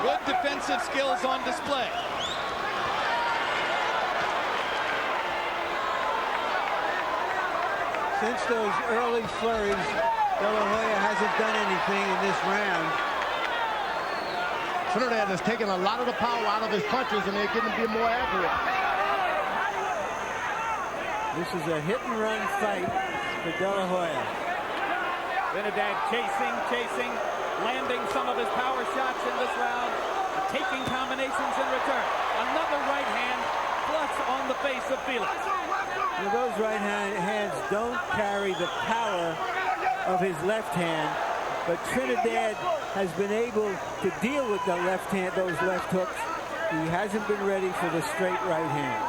Good defensive skills on display. Since those early flurries, De La Hoya hasn't done anything in this round. Trinidad has taken a lot of the power out of his punches, and they're getting to be more accurate. This is a hit-and-run fight for De La Hoya. Trinidad chasing, landing some of his power shots in this round, taking combinations in return. Another right hand plus on the face of Felix. Now, those right hands don't carry the power of his left hand, but Trinidad has been able to deal with the left hand, those left hooks. He hasn't been ready for the straight right hands.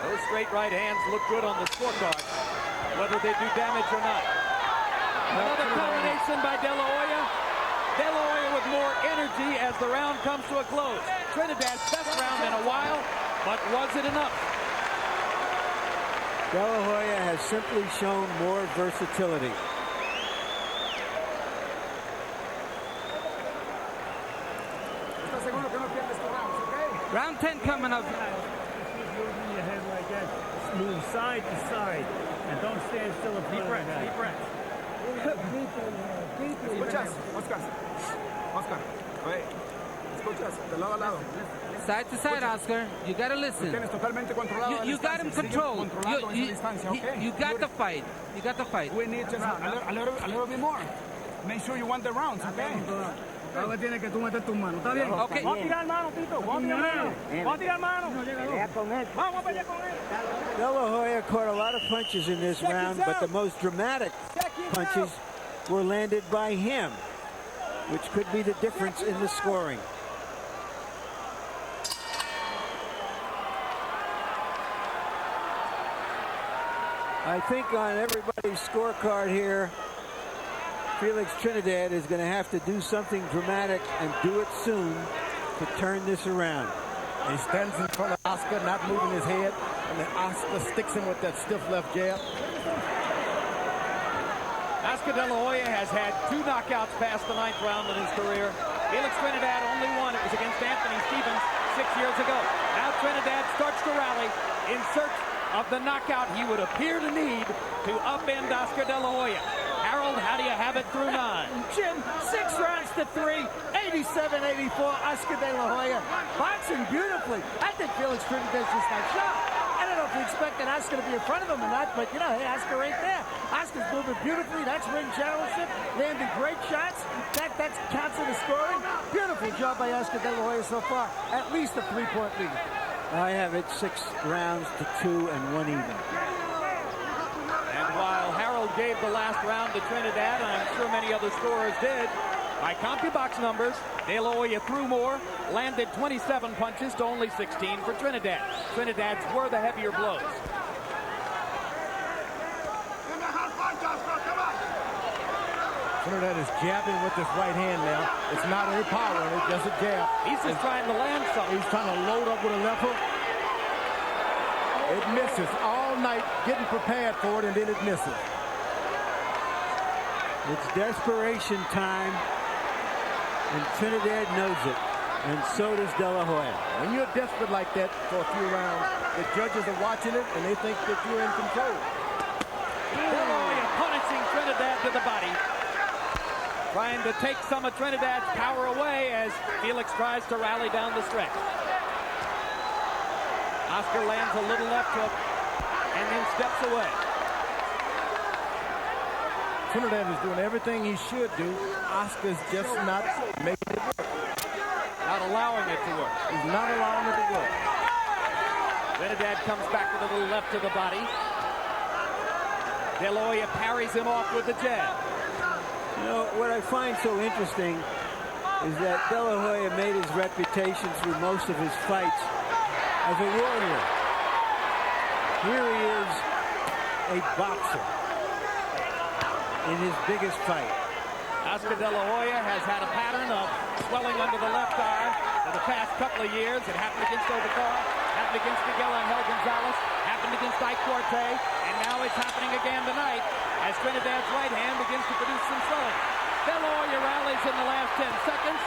Those straight right hands look good on the scorecard, whether they do damage or not. Another combination by De La Hoya. De La Hoya with more energy as the round comes to a close. Trinidad's best round in a while, but was it enough? De La Hoya has simply shown more versatility. Round 10 coming up. Moving your head like that. Move side to side. And don't stand still. Deep breath. Deep breath. Escuchas, Oscar. Oye, escuchas, de lado a lado. Side to side, Oscar. You gotta listen. Tienes totalmente controlado. You got him controlled. You got the fight. You got the fight. We need just a little bit more. Make sure you want the rounds, okay? Ahora tienes que tú meter tus manos. ¿Está bien? Okay. Vamos a tirar mano, Tito. Vamos a tirar mano. Vamos a tirar mano. Vamos a pelear con él. De La Hoya caught a lot of punches in this round, but the most dramatic punches were landed by him, which could be the difference in the scoring. I think on everybody's scorecard here, Felix Trinidad is going to have to do something dramatic and do it soon to turn this around. He stands in front of Oscar, not moving his head, and then Oscar sticks him with that stiff left jab. Oscar De La Hoya has had 2 knockouts past the 9th round in his career. Felix Trinidad only one. It was against Anthony Stevens 6 years ago. Now Trinidad starts to rally in search of the knockout he would appear to need to upend Oscar De La Hoya. Harold, how do you have it through 9? Jim, 6 rounds to 3, 87-84, Oscar De La Hoya. Boxing beautifully. I think Felix Trinidad's just not sharp. I don't know if we expected Oscar to be in front of him or not, but, you know, hey, Oscar right there. Oscar's moving beautifully. That's ring generalship. Landing great shots. That counts in the scoring. Beautiful job by Oscar De La Hoya so far. At least a 3-point lead. I have it 6 rounds to 2 and 1 even. And while Harold gave the last round to Trinidad, and I'm sure mmany other scorers did, by CompuBox numbers, De La Hoya threw more, landed 27 punches to only 16 for Trinidad. Trinidad's were the heavier blows. Trinidad is jabbing with his right hand now. It's not any power in it, just a jab. He's just trying to land something. He's trying to load up with a left hook. It misses all night, getting prepared for it, and then it misses. It's desperation time, and Trinidad knows it, and so does De La Hoya. When you're desperate like that for a few rounds, the judges are watching it, and they think that you're in control. De La Hoya punishing Trinidad to the body. Trying to take some of Trinidad's power away as Felix tries to rally down the stretch. Oscar lands a little left hook and then steps away. Trinidad is doing everything he should do. Oscar's just not making it work. Not allowing it to work. He's not allowing it to work. Trinidad comes back with a little left to the body. De La Hoya parries him off with the jab. You know, what I find so interesting is that De La Hoya made his reputation through most of his fights as a warrior. Here he is, a boxer, in his biggest fight. Oscar De La Hoya has had a pattern of swelling under the left eye for the past couple of years. It happened against Obacar, happened against Miguel Angel Gonzalez, happened against Ike Forte, and now it's happening again tonight as Trinidad's right hand begins to produce some swelling. De La Hoya rallies in the last 10 seconds,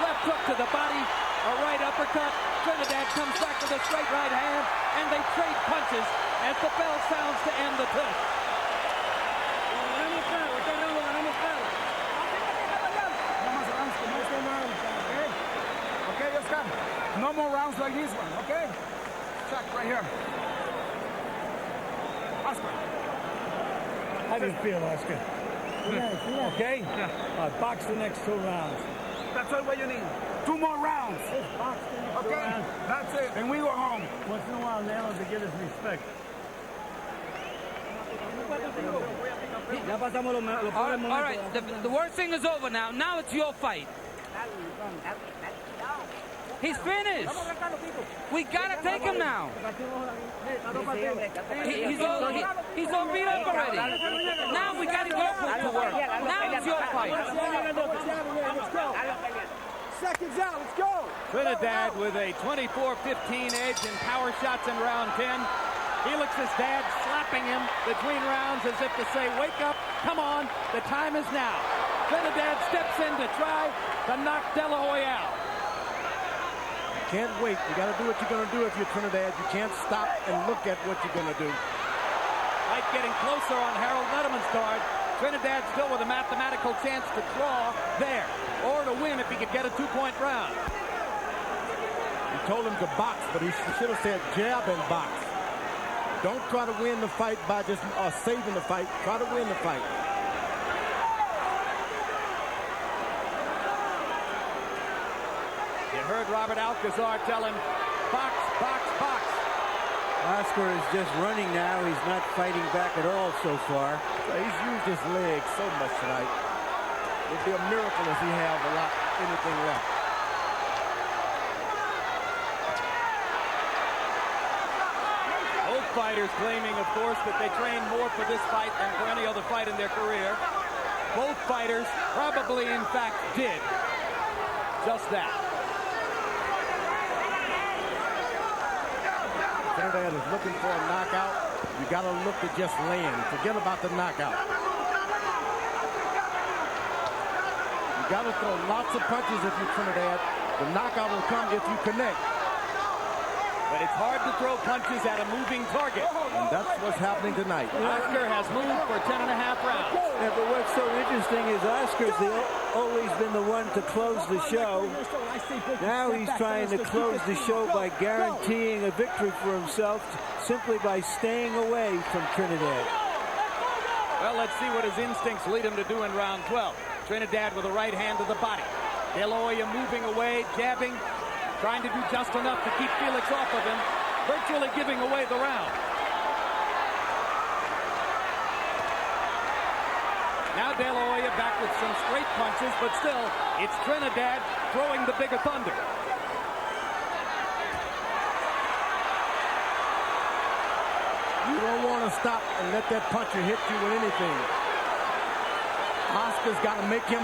Left hook to the body, a right uppercut. Trinidad comes back with a straight right hand, and they trade punches as the bell sounds to end the tush. Okay, Oscar. No more rounds like this one, okay? Check right here. Oscar. How do you feel, Oscar? Okay? Yeah. Box the next 2 rounds. That's all what you need. 2 more rounds. Just box the next 2 Okay? rounds. That's it. And we go home. Once in a while, Nail to get his respect. All right. The worst thing is over now. Now it's your fight. He's finished. We gotta take him now. He's all beat up already. Now we gotta go to work. Now it's your fight. Seconds out, let's go. Trinidad with a 24-15 edge in power shots in round 10. Felix's dad slapping him between rounds as if to say, wake up, come on, the time is now. Trinidad steps in to try to knock De La Hoya out. Can't wait. You got to do what you're going to do if you're Trinidad. You can't stop and look at what you're going to do. Fight getting closer on Harold Letterman's card. Trinidad still with a mathematical chance to draw there, or to win if he could get a 2-point round. He told him to box, but he should have said jab and box. Don't try to win the fight by just saving the fight. Try to win the fight. You heard Robert Alcazar tell him, box, box, box. Oscar is just running now. He's not fighting back at all so far. He's used his legs so much tonight. It'd be a miracle if he had anything left. Both fighters claiming, of course, that they trained more for this fight than for any other fight in their career. Both fighters probably, in fact, did just that. Trinidad is looking for a knockout. You got to look to just land. Forget about the knockout. You got to throw lots of punches if you're Trinidad. The knockout will come if you connect. But it's hard to throw punches at a moving target. And that's what's happening tonight. Oscar has moved for 10.5 rounds. Yeah, but what's so interesting is Oscar's always been the one to close the show. Now he's trying to close the show by guaranteeing a victory for himself simply by staying away from Trinidad. Well, let's see what his instincts lead him to do in round 12. Trinidad with a right hand to the body. De La Hoya moving away, jabbing, trying to do just enough to keep Felix off of him, virtually giving away the round. Now De La Hoya back with some straight punches, but still, it's Trinidad throwing the bigger thunder. You don't want to stop and let that puncher hit you with anything. Oscar's got to make him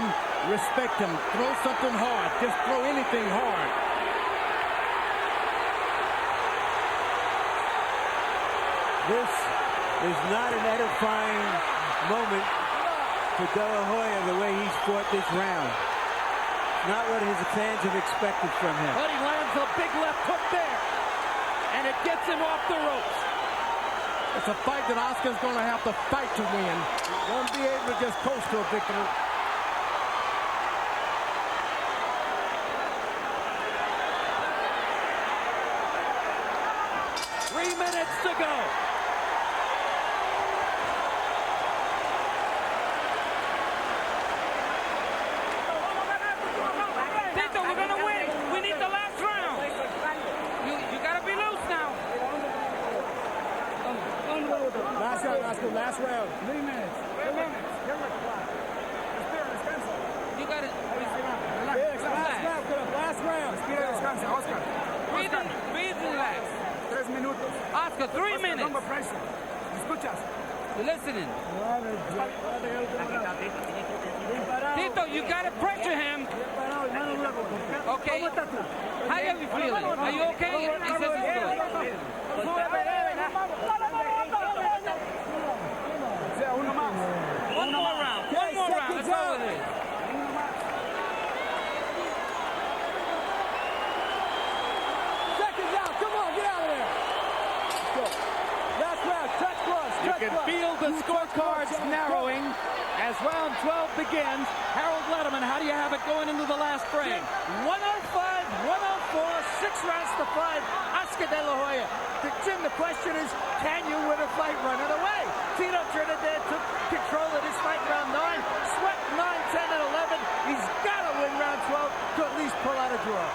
respect him. Throw something hard. Just throw anything hard. This is not an edifying moment for De La Hoya the way he's fought this round. Not what his fans have expected from him. But he lands a big left hook there, and it gets him off the ropes. It's a fight that Oscar's going to have to fight to win. He won't be able to just coast to a victory. To go. Tito, we're gonna win. We need the last round. You gotta be loose now. Last round, Oscar, last round. 3 minutes. 3 minutes. You gotta Last round. Respira, descansa, Oscar. breathe and relax. 3 minutos. Oscar, 3 minutes. Don't pressure. ¿Escuchas? You're listening. Tito, you gotta pressure him. Okay. How are you feeling? Are you okay? He says he's good. One more round. One more round. That's all it is. as round 12 begins. Harold Letterman, how do you have it going into the last frame? 105-104, 6 rounds to 5. Oscar De La Hoya. Jim, the question is, can you win a fight running away? Tito Trinidad took control of this fight round 9, swept 9, 10, and 11. He's got to win round 12 to at least pull out a draw.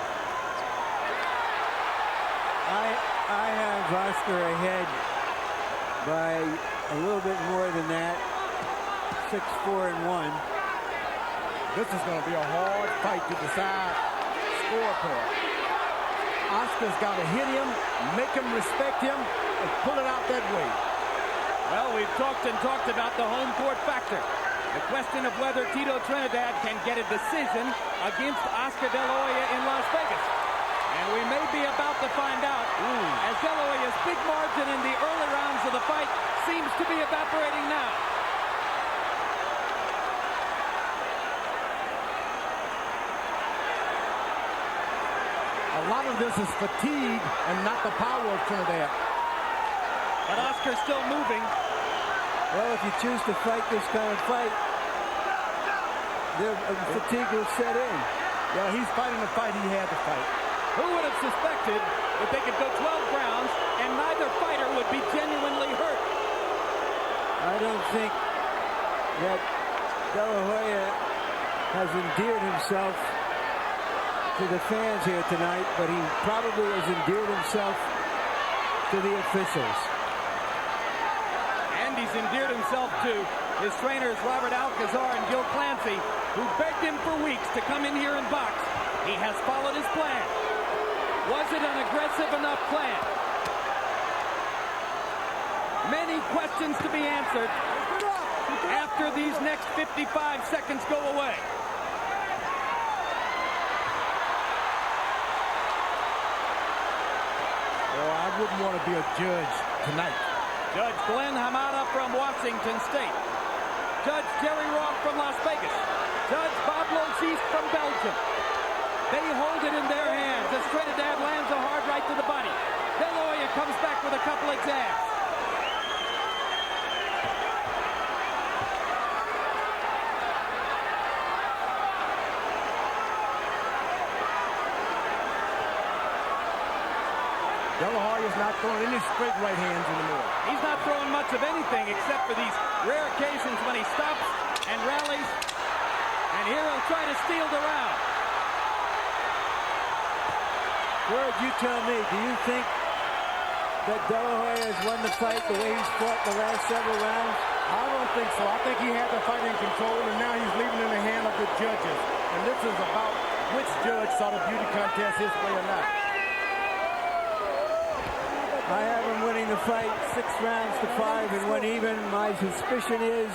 I have Oscar ahead by a little bit more than that. 6-4-1. This is going to be a hard fight to decide scorecard. Oscar's got to hit him, make him respect him, and pull it out that way. Well, we've talked about the home court factor. The question of whether Tito Trinidad can get a decision against Oscar De La Hoya in Las Vegas. And we may be about to find out as De La Hoya's big margin in the early rounds of the fight seems to be evaporating now. A lot of this is fatigue and not the power of Trinidad. But Oscar's still moving. Well, if you choose to fight this kind of fight, the fatigue will set in. Yeah, he's fighting the fight he had to fight. Who would have suspected that they could go 12 rounds and neither fighter would be genuinely hurt? I don't think that De La Hoya has endeared himself to the fans here tonight, but he probably has endeared himself to the officials. And he's endeared himself to his trainers Robert Alcazar and Gil Clancy, who begged him for weeks to come in here and box. He has followed his plan. Was it an aggressive enough plan? Many questions to be answered after these next 55 seconds go away. Oh, I wouldn't want to be a judge tonight. Judge Glenn Hamada from Washington State. Judge Jerry Roth from Las Vegas. Judge Bob Lochiste from Belgium. They hold it in their hands as Trinidad lands a hard right to the body. De La Hoya comes back with a couple of jabs. De La Hoya's not throwing any straight right hands anymore. He's not throwing much of anything except for these rare occasions when he stops and rallies. And here he'll try to steal the round. George, you tell me, do you think that De La Hoya has won the fight the way he's fought the last several rounds? I don't think so. I think he had the fight in control, and now he's leaving it in the hand of the judges. And this is about which judge saw the beauty contest his way or not. I have him winning the fight 6 rounds to 5 and 1 even. My suspicion is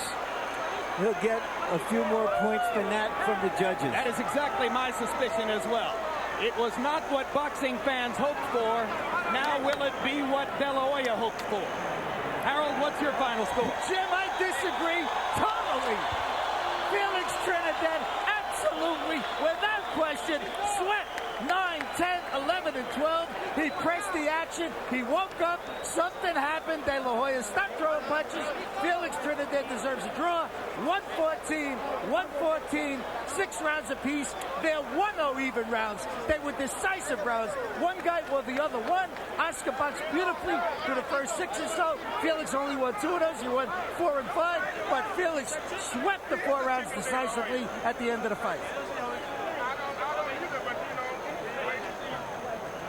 he'll get a few more points than that from the judges. That is exactly my suspicion as well. It was not what boxing fans hoped for. Now will it be what De La Hoya hoped for? Harold, what's your final score? Jim, I disagree totally. Felix Trinidad, absolutely, without question, swept 9, 10, 11, and 12. He pressed the action. He woke up. Something happened. De La Hoya stopped throwing punches. Felix Trinidad deserves a draw. 114, 114, 6 rounds apiece. They're 1-0 even rounds. They were decisive rounds. One guy or the other won. Oscar boxed beautifully through the first 6 or so. Felix only won 2 of those. He won 4 and 5. But Felix swept the 4 rounds decisively at the end of the fight.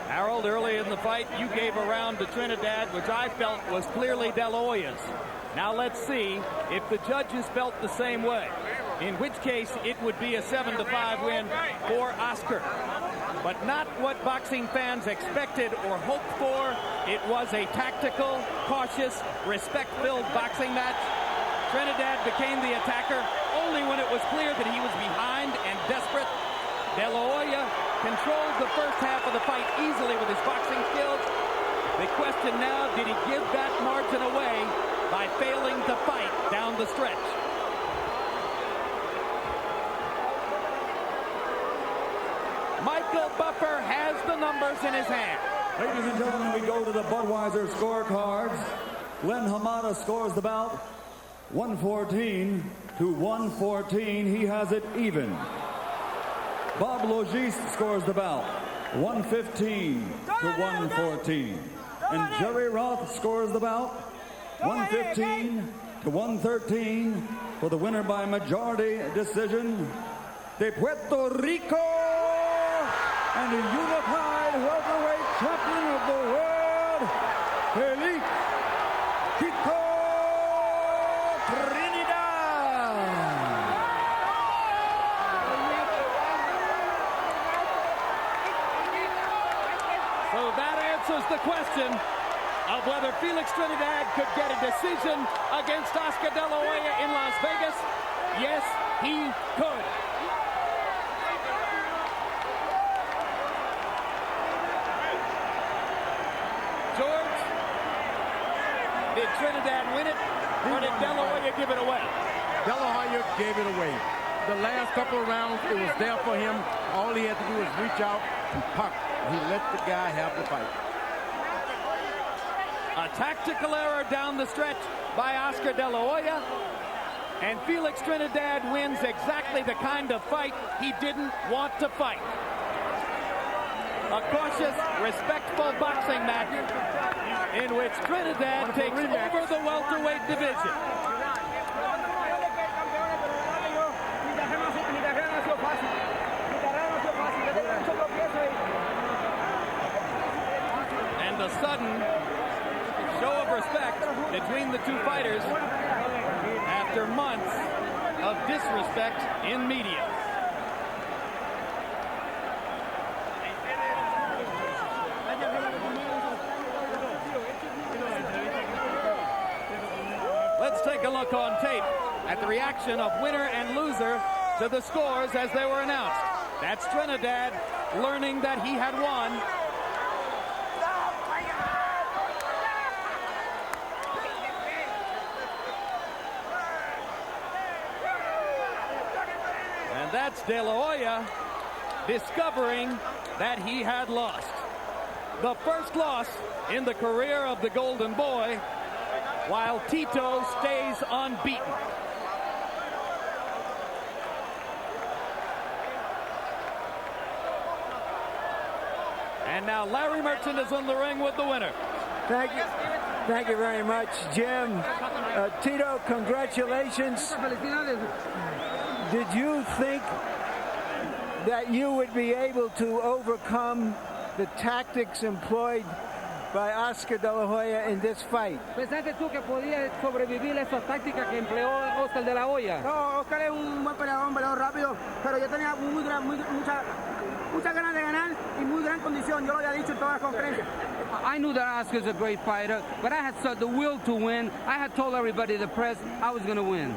Harold, early in the fight, you gave a round to Trinidad, which I felt was clearly De La Hoya's. Now let's see if the judges felt the same way, in which case it would be a 7-5 win for Oscar. But not what boxing fans expected or hoped for. It was a tactical, cautious, respect-filled boxing match. Trinidad became the attacker only when it was clear that he was behind and desperate. De La Hoya controlled the first half of the fight easily with his boxing skills. The question now, did he give that margin away by failing to fight down the stretch? Michael Buffer has the numbers in his hand. Ladies and gentlemen, we go to the Budweiser scorecards. Glenn Hamada scores the bout 114. to 114. He has it even. Bob Logis scores the bout, 115 to 114. And Jerry Roth scores the bout, 115 to 113 for the winner by majority decision, de Puerto Rico and the unified welterweight champion of the world, Felix Trinidad. So that answers the question of whether Felix Trinidad could get a decision against Oscar De La Hoya in Las Vegas. Yes, he could. George, did Trinidad win it, or did De La Hoya give it away? De La Hoya gave it away. The last couple of rounds, it was there for him. All he had to do was reach out and pop. He let the guy have the fight. A tactical error down the stretch by Oscar De La Hoya. And Felix Trinidad wins exactly the kind of fight he didn't want to fight. A cautious, respectful boxing match in which Trinidad takes over the welterweight division. And a sudden show of respect between the two fighters after months of disrespect in media. Let's take a look on tape at the reaction of winner and loser to the scores as they were announced. That's Trinidad learning that he had won. And that's De La Hoya discovering that he had lost. The first loss in the career of the Golden Boy, while Tito stays unbeaten. And now Larry Merchant is in the ring with the winner. Thank you. Thank you very much, Jim. Tito, congratulations. Did you think that you would be able to overcome the tactics employed by Oscar De La Hoya in this fight? ¿Pensaste tú que podías sobrevivir esa táctica que empleó Oscar De La Hoya? No, Oscar es un buen peleador, un peleador rápido, pero yo tenía muchas ganas de ganar y muy gran condición. Yo lo había dicho en todas las conferencias. I knew that Oscar's a great fighter, but I had the will to win. I had told everybody, the press, I was going to win.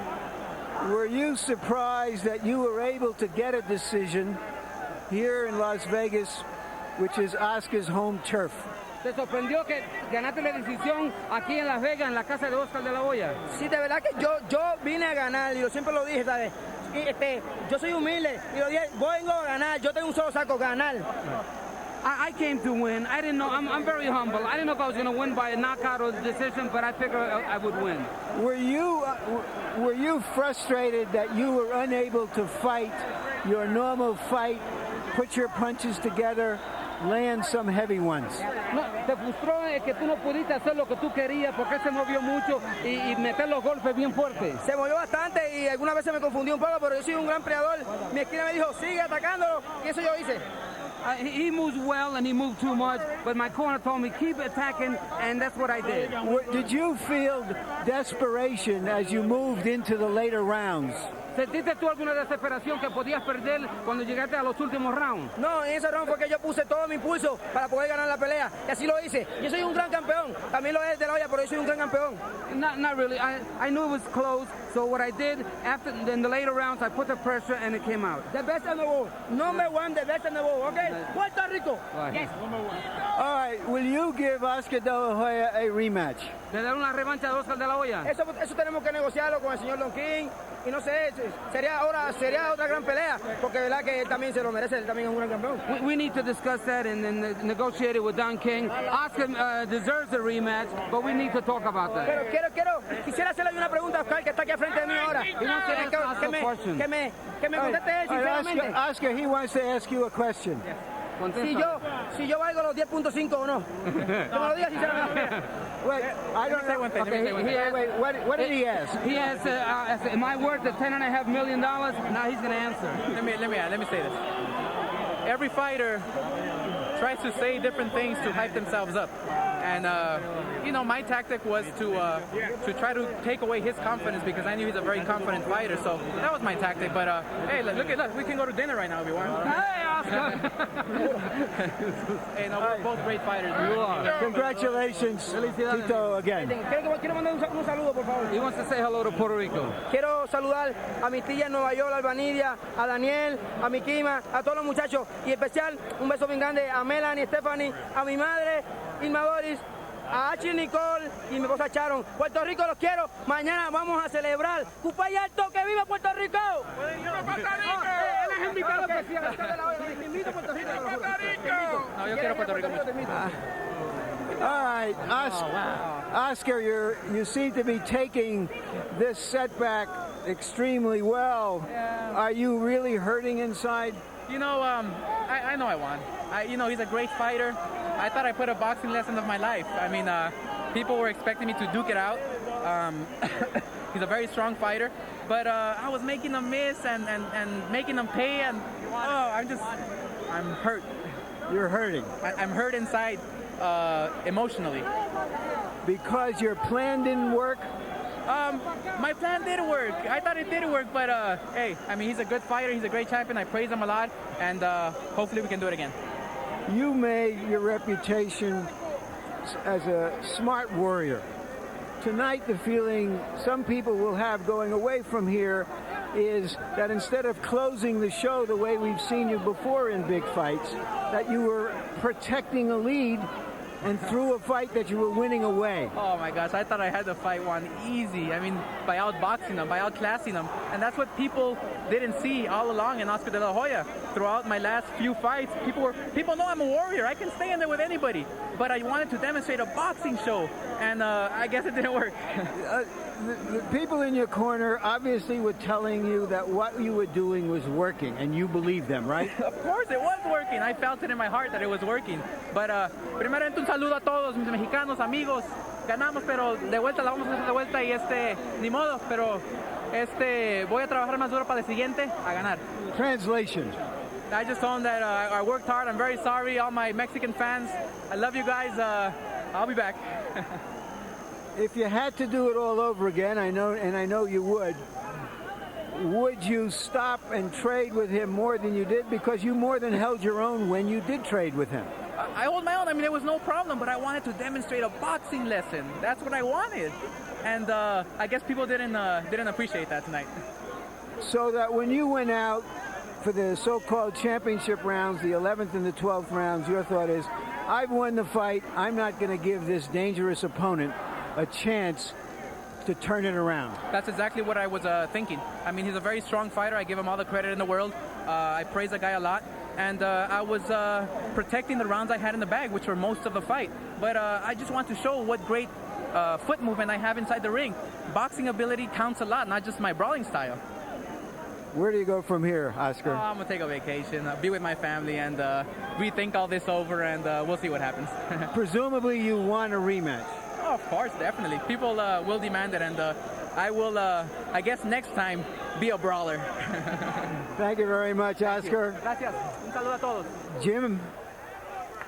Were you surprised that you were able to get a decision here in Las Vegas, which is Oscar's home turf? ¿Te sorprendió que ganaste la decisión aquí en Las Vegas, en la casa de Oscar De La Hoya? Sí, de verdad que yo vine a ganar, y yo siempre lo dije, ¿sabes? Yo soy humilde, y lo dije, vengo a ganar, yo tengo un solo saco, ganar. I came to win. I didn't know. I'm very humble. I didn't know if I was going to win by a knockout or decision, but I figured I would win. Were you frustrated that you were unable to fight your normal fight, put your punches together, land some heavy ones? No, te frustró que tú no pudiste hacer lo que tú querías porque él se movió mucho y meter los golpes bien fuertes. Se movió bastante y algunas veces me confundí un poco, pero yo soy un gran peleador. Mi esquina me dijo, sigue atacándolo, y eso yo hice. He moves well and he moved too much, but my corner told me keep attacking, and that's what I did. Did you feel desperation as you moved into the later rounds? ¿Sentiste tú alguna desesperación que podías perder cuando llegaste a los últimos rounds? No, en ese round fue que yo puse todo mi impulso para poder ganar la pelea, y así lo hice. Yo soy un gran campeón, también lo es De La Hoya, pero yo soy un gran campeón. Not really. I knew it was close, so what I did in the later rounds, I put the pressure and it came out. The best in the world, number one, the best in the world, okay? Puerto Rico. Yes. All right, will you give Oscar De La Hoya a rematch? ¿Le dar una revancha de Oscar De La Hoya? Eso tenemos que negociarlo con el señor Don King, y no sé, sería otra gran pelea, porque verdad que él también se lo merece, él también es un gran campeón. We need to discuss that and negotiate it with Don King. Oscar deserves a rematch, but we need to talk about that. Pero quisiera hacerle una pregunta a Oscar, que está aquí al frente de mí ahora. Que me conteste él sinceramente. Oscar, he wants to ask you a question. Si yo valgo los 10.5 o no. Que me lo diga sinceramente. Wait, I don't know. Okay, what did he ask? He asked, am I worth the $10.5 million? Now he's going to answer. Let me say this. Every fighter tries to say different things to hype themselves up. And, my tactic was to try to take away his confidence because I knew he's a very confident fighter. So that was my tactic. But, hey, look, we can go to dinner right now if you want. Hey, Oscar! Hey, no, we're both great fighters. You are. Congratulations, Tito, again. Quiero mandar un saludo, por favor. He wants to say hello to Puerto Rico. Quiero saludar a mi tía en Nueva York, a Albanidia, a Daniel, a mi Kima, a todos los muchachos. Y especial, un beso bien grande a Melanie, Stephanie, a mi madre, Irma Doris, a H. Nicole y mi esposa Sharon. Puerto Rico, los quiero. Mañana vamos a celebrar. ¡Cupay alto! ¡Que viva Puerto Rico! ¡Viva Puerto Rico! Él es invitado especial. Te invito a Puerto Rico. No, yo quiero Puerto Rico. All right, Oscar, you seem to be taking this setback extremely well. Yeah. Are you really hurting inside? I know I won. He's a great fighter. I thought I put a boxing lesson of my life. I mean, people were expecting me to duke it out. He's a very strong fighter, but I was making them miss and making them pay, and I'm hurt. You're hurting. I'm hurt inside emotionally. Because your plan didn't work? My plan did work. I thought it did work, but hey, I mean, he's a good fighter. He's a great champion. I praise him a lot, and hopefully we can do it again. You made your reputation as a smart warrior. Tonight, the feeling some people will have going away from here is that instead of closing the show the way we've seen you before in big fights, that you were protecting a lead and through a fight that you were winning away. Oh my gosh, I thought I had the fight won easy. I mean, by outboxing them, by outclassing them. And that's what people didn't see all along in Oscar de la Hoya. Throughout my last few fights, people know I'm a warrior. I can stay in there with anybody. But I wanted to demonstrate a boxing show, and I guess it didn't work. The people in your corner obviously were telling you that what you were doing was working, and you believed them, right? Of course it was working. I felt it in my heart that it was working. But primeramente un saludo a todos mis mexicanos, amigos. Ganamos, pero de vuelta la vamos a hacer de vuelta y ni modo, pero voy a trabajar más duro para el siguiente a ganar. Translation. I just told them that I worked hard. I'm very sorry, all my Mexican fans. I love you guys. I'll be back. If you had to do it all over again, I know you would you stop and trade with him more than you did? Because you more than held your own when you did trade with him. I hold my own. I mean, there was no problem, but I wanted to demonstrate a boxing lesson. That's what I wanted. And I guess people didn't appreciate that tonight. So that when you went out for the so-called championship rounds, the 11th and the 12th rounds, your thought is, I've won the fight. I'm not going to give this dangerous opponent a chance to turn it around. That's exactly what I was thinking. I mean, he's a very strong fighter. I give him all the credit in the world. I praise the guy a lot. And I was protecting the rounds I had in the bag, which were most of the fight. But I just want to show what great foot movement I have inside the ring. Boxing ability counts a lot, not just my brawling style. Where do you go from here, Oscar? I'm going to take a vacation, be with my family, and rethink all this over, and we'll see what happens. Presumably you want a rematch. Oh, of course, definitely. People will demand it, and I will, I guess next time, be a brawler. Thank you very much, Oscar. Gracias. Un saludo a todos. Jim?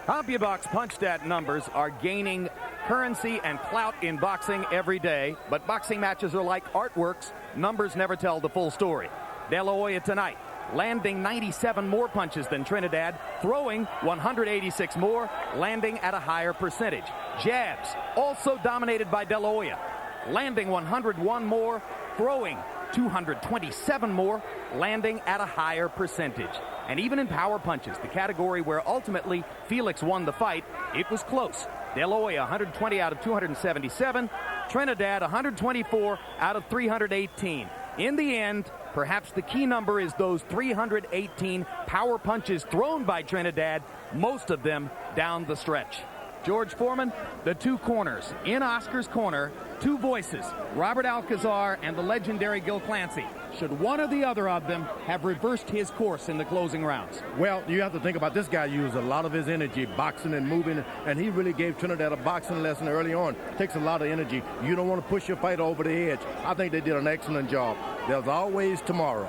CompuBox punch-stat numbers are gaining currency and clout in boxing every day, but boxing matches are like artworks. Numbers never tell the full story. De La Hoya tonight, landing 97 more punches than Trinidad, throwing 186 more, landing at a higher percentage. Jabs, also dominated by De La Hoya, landing 101 more, throwing 227 more, landing at a higher percentage. And even in power punches, the category where ultimately Felix won the fight, it was close. De La Hoya 120 out of 277, Trinidad 124 out of 318. In the end, perhaps the key number is those 318 power punches thrown by Trinidad, most of them down the stretch. George Foreman, the two corners. In Oscar's corner, two voices, Robert Alcazar and the legendary Gil Clancy. Should one or the other of them have reversed his course in the closing rounds? Well, you have to think about this guy used a lot of his energy boxing and moving, and he really gave Trinidad a boxing lesson early on. Takes a lot of energy. You don't want to push your fighter over the edge. I think they did an excellent job. There's always tomorrow.